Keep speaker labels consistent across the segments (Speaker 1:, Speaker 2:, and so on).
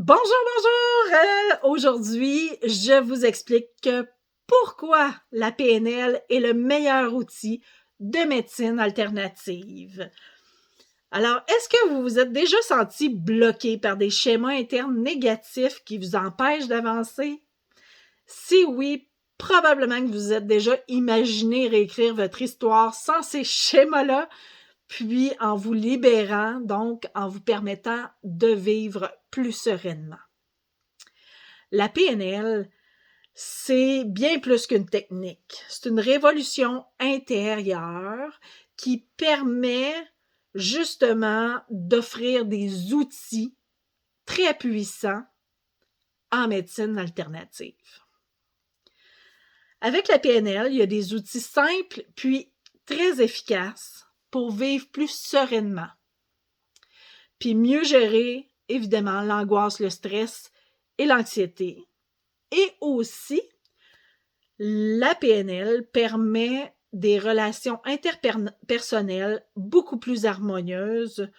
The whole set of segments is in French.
Speaker 1: Bonjour, bonjour! Aujourd'hui, je vous explique pourquoi la PNL est le meilleur outil de médecine alternative. Alors, est-ce que vous vous êtes déjà senti bloqué par des schémas internes négatifs qui vous empêchent d'avancer? Si oui, probablement que vous êtes déjà imaginé réécrire votre histoire sans ces schémas-là, puis en vous libérant, donc en vous permettant de vivre plus sereinement. La PNL, c'est bien plus qu'une technique. C'est une révolution intérieure qui permet justement d'offrir des outils très puissants en médecine alternative. Avec la PNL, il y a des outils simples puis très efficaces pour vivre plus sereinement, puis mieux gérer, évidemment, l'angoisse, le stress et l'anxiété. Et aussi, la PNL permet des relations interpersonnelles beaucoup plus harmonieuses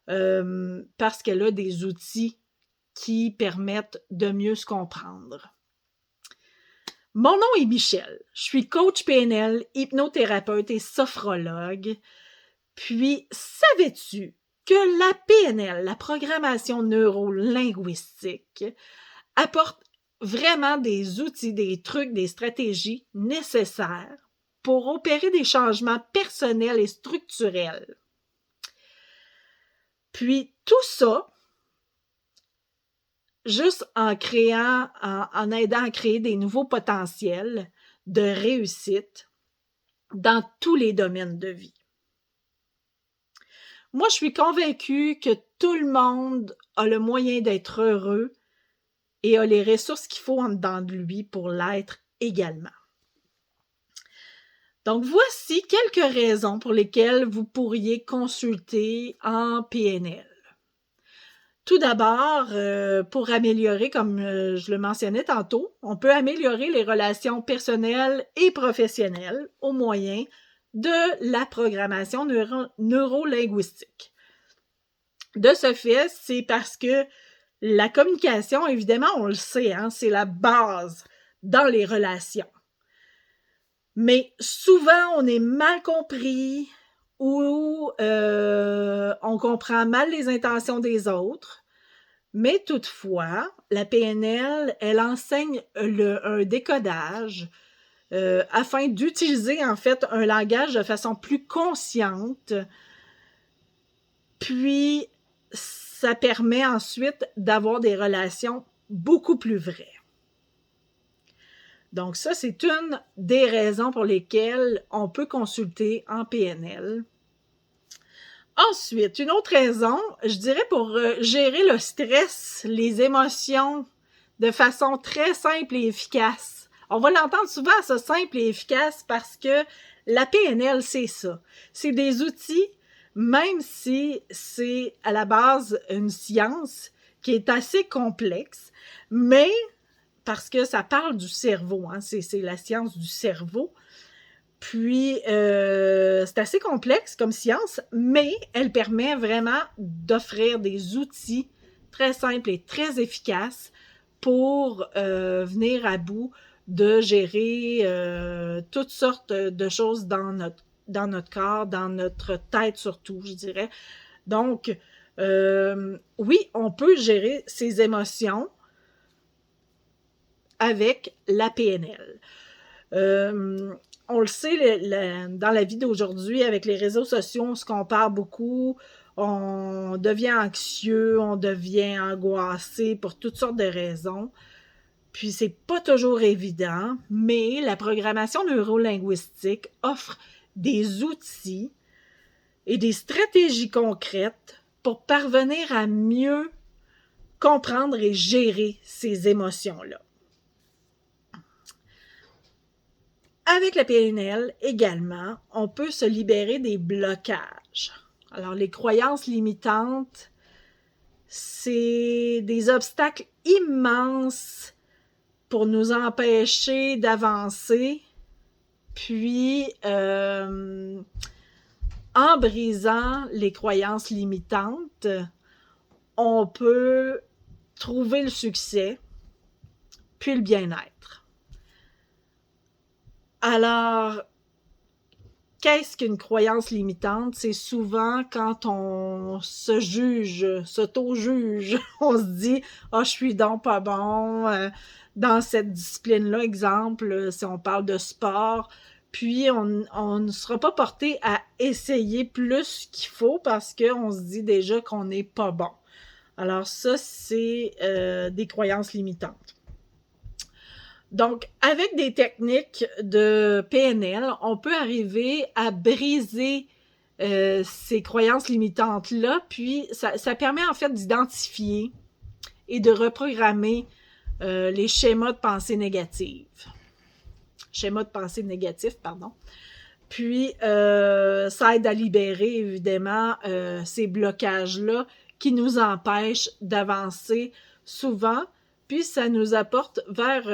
Speaker 1: parce qu'elle a des outils qui permettent de mieux se comprendre. Mon nom est Michel. Je suis coach PNL, hypnothérapeute et sophrologue. Puis, savais-tu que la PNL, la programmation neuro-linguistique, apporte vraiment des outils, des trucs, des stratégies nécessaires pour opérer des changements personnels et structurels. Puis tout ça, juste en aidant à créer des nouveaux potentiels de réussite dans tous les domaines de vie. Moi, je suis convaincue que tout le monde a le moyen d'être heureux et a les ressources qu'il faut en dedans de lui pour l'être également. Donc, voici quelques raisons pour lesquelles vous pourriez consulter en PNL. Tout d'abord, pour améliorer, comme je le mentionnais tantôt, on peut améliorer les relations personnelles et professionnelles au moyen de la programmation neuro-linguistique. De ce fait, c'est parce que la communication, évidemment, on le sait, hein, c'est la base dans les relations. Mais souvent, on est mal compris ou on comprend mal les intentions des autres. Mais toutefois, la PNL, elle enseigne un décodage afin d'utiliser en fait un langage de façon plus consciente. Puis, ça permet ensuite d'avoir des relations beaucoup plus vraies. Donc ça, c'est une des raisons pour lesquelles on peut consulter en PNL. Ensuite, une autre raison, je dirais pour gérer le stress, les émotions de façon très simple et efficace. On va l'entendre souvent, ça, simple et efficace, parce que la PNL, c'est ça. C'est des outils, même si c'est à la base une science qui est assez complexe, mais parce que ça parle du cerveau, hein, c'est la science du cerveau. Puis, c'est assez complexe comme science, mais elle permet vraiment d'offrir des outils très simples et très efficaces pour venir à bout de gérer toutes sortes de choses dans notre corps, dans notre tête surtout, je dirais. Donc, oui, on peut gérer ses émotions avec la PNL. On le sait, dans la vie d'aujourd'hui, avec les réseaux sociaux, on se compare beaucoup, on devient anxieux, on devient angoissé pour toutes sortes de raisons. Puis c'est pas toujours évident, mais la programmation neurolinguistique offre des outils et des stratégies concrètes pour parvenir à mieux comprendre et gérer ces émotions-là. Avec la PNL, également, on peut se libérer des blocages. Alors, les croyances limitantes, c'est des obstacles immenses pour nous empêcher d'avancer. Puis, en brisant les croyances limitantes, on peut trouver le succès, puis le bien-être. Alors, qu'est-ce qu'une croyance limitante? C'est souvent quand on se juge, s'auto-juge, on se dit « Ah, je suis donc pas bon dans cette discipline-là », exemple, si on parle de sport, puis on ne sera pas porté à essayer plus qu'il faut parce qu'on se dit déjà qu'on n'est pas bon. Alors ça, c'est des croyances limitantes. Donc, avec des techniques de PNL, on peut arriver à briser ces croyances limitantes-là, puis ça permet en fait d'identifier et de reprogrammer les schémas de pensée négatifs. Puis, ça aide à libérer, évidemment, ces blocages-là qui nous empêchent d'avancer souvent. Puis, ça nous apporte vers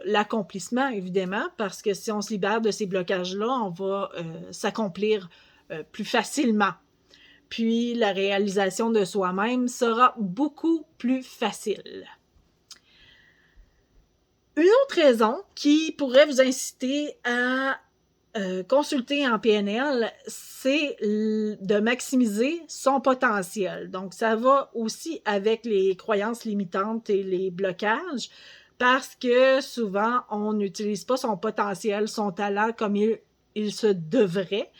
Speaker 1: l'accomplissement, évidemment, parce que si on se libère de ces blocages-là, on va s'accomplir plus facilement. Puis, la réalisation de soi-même sera beaucoup plus facile. Une autre raison qui pourrait vous inciter à consulter en PNL, c'est de maximiser son potentiel. Donc, ça va aussi avec les croyances limitantes et les blocages, parce que souvent, on n'utilise pas son potentiel, son talent comme il se devrait.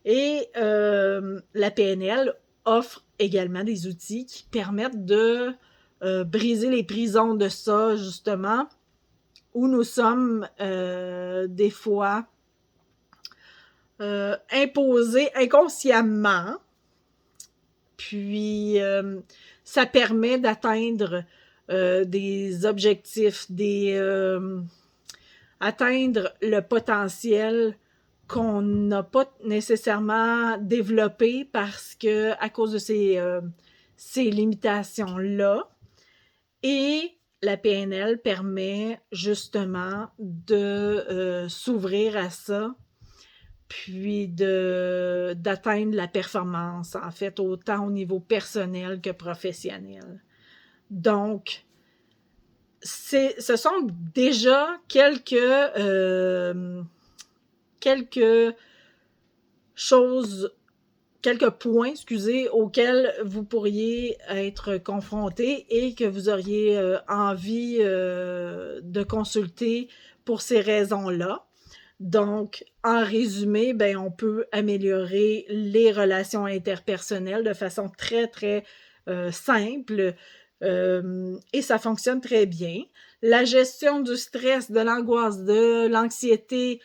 Speaker 1: Et la PNL offre également des outils qui permettent de briser les prisons de ça, justement, où nous sommes des fois imposés inconsciemment. Puis, ça permet d'atteindre des objectifs, atteindre le potentiel qu'on n'a pas nécessairement développé parce que à cause de ces limitations-là. Et la PNL permet justement de s'ouvrir à ça, puis d'atteindre la performance, en fait, autant au niveau personnel que professionnel. Donc, ce sont déjà quelques points, auxquels vous pourriez être confronté et que vous auriez envie de consulter pour ces raisons-là. Donc, en résumé, on peut améliorer les relations interpersonnelles de façon très, très simple et ça fonctionne très bien. La gestion du stress, de l'angoisse, de l'anxiété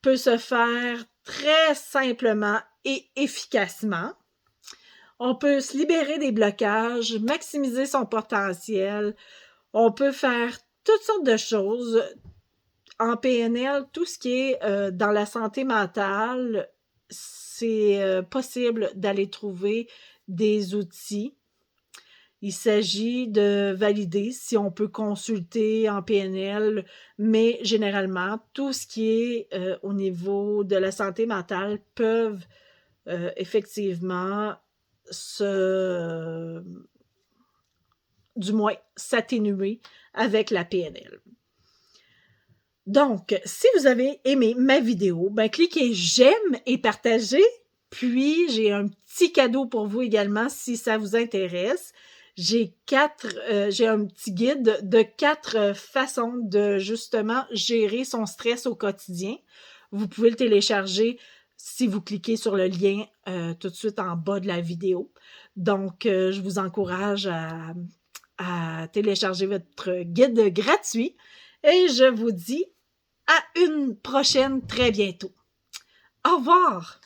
Speaker 1: peut se faire très simplement et efficacement. On peut se libérer des blocages, maximiser son potentiel. On peut faire toutes sortes de choses. En PNL, tout ce qui est dans la santé mentale, c'est possible d'aller trouver des outils. Il s'agit de valider si on peut consulter en PNL, mais généralement, tout ce qui est au niveau de la santé mentale peuvent effectivement du moins s'atténuer avec la PNL. Donc, si vous avez aimé ma vidéo, cliquez j'aime et partagez. Puis, j'ai un petit cadeau pour vous également si ça vous intéresse. J'ai un petit guide de 4 façons de justement gérer son stress au quotidien. Vous pouvez le télécharger si vous cliquez sur le lien tout de suite en bas de la vidéo. Donc, je vous encourage à télécharger votre guide gratuit et je vous dis à une prochaine très bientôt. Au revoir!